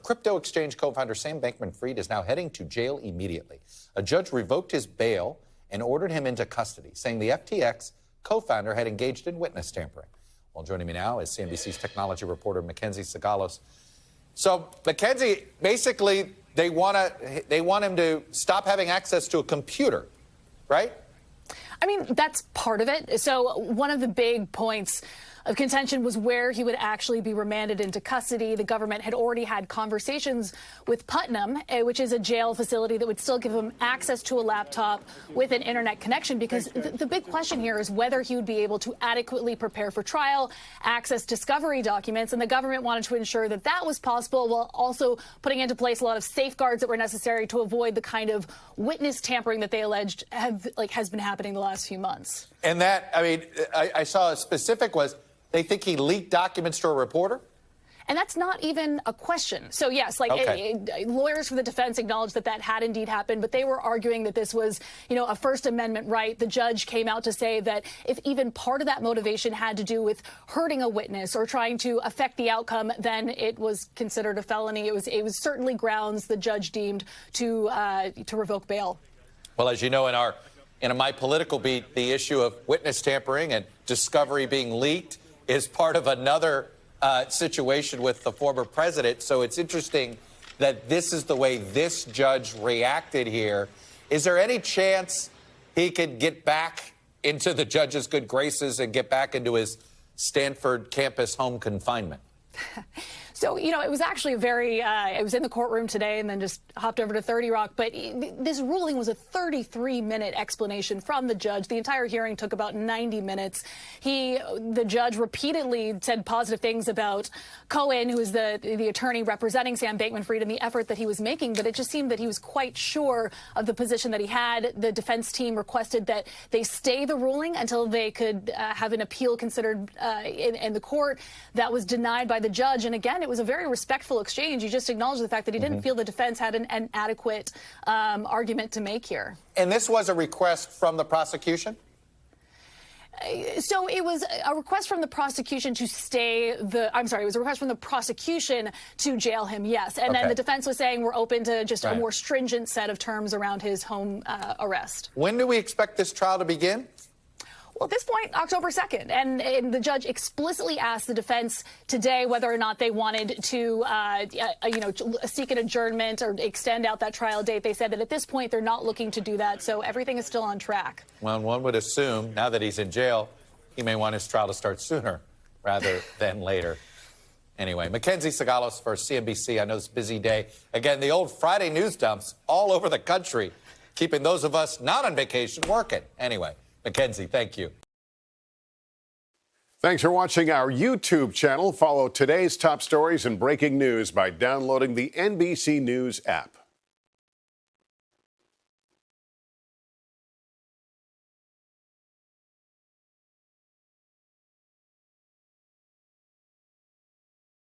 crypto exchange co-founder Sam Bankman-Fried is now heading to jail immediately. A judge revoked his bail and ordered him into custody, saying the FTX co-founder had engaged in witness tampering. Well, joining me now is CNBC's technology reporter Mackenzie Sagalos. So, Mackenzie, basically, they want him to stop having access to a computer, right? I mean, that's part of it. So one of the big points of contention was where he would actually be remanded into custody. The government had already had conversations with Putnam, which is a jail facility that would still give him access to a laptop with an internet connection, because the big question here is whether he would be able to adequately prepare for trial, access discovery documents, and the government wanted to ensure that that was possible while also putting into place a lot of safeguards that were necessary to avoid the kind of witness tampering that they alleged has been happening the last few months. And that, I mean, I saw a specific was, they think he leaked documents to a reporter? And that's not even a question. So, yes, lawyers for the defense acknowledged that that had indeed happened, but they were arguing that this was, a First Amendment right. The judge came out to say that if even part of that motivation had to do with hurting a witness or trying to affect the outcome, then it was considered a felony. It was certainly grounds the judge deemed to revoke bail. Well, as you know, in my political beat, the issue of witness tampering and discovery being leaked is part of another situation with the former president. So it's interesting that this is the way this judge reacted here. Is there any chance he could get back into the judge's good graces and get back into his Stanford campus home confinement? So, it was actually I was in the courtroom today and then just hopped over to 30 Rock. But this ruling was a 33-minute explanation from the judge. The entire hearing took about 90 minutes. The judge repeatedly said positive things about Cohen, who is the attorney representing Sam Bankman-Fried, and the effort that he was making. But it just seemed that he was quite sure of the position that he had. The defense team requested that they stay the ruling until they could have an appeal considered in the court. That was denied by the judge. And again, it was a very respectful exchange. He just acknowledged the fact that he didn't feel the defense had an adequate argument to make here. And this was a request from the prosecution? So it was a request from the prosecution to it was a request from the prosecution to jail him, yes. And then the defense was saying we're open to just a more stringent set of terms around his home arrest. When do we expect this trial to begin? Well, at this point, October 2nd. And the judge explicitly asked the defense today whether or not they wanted to, seek an adjournment or extend out that trial date. They said that at this point, they're not looking to do that. So everything is still on track. Well, one would assume now that he's in jail, he may want his trial to start sooner rather than later. Anyway, Mackenzie Sagalos for CNBC. I know it's a busy day. Again, the old Friday news dumps all over the country, keeping those of us not on vacation working. Anyway. Mackenzie, thank you. Thanks for watching our YouTube channel. Follow today's top stories and breaking news by downloading the NBC News app.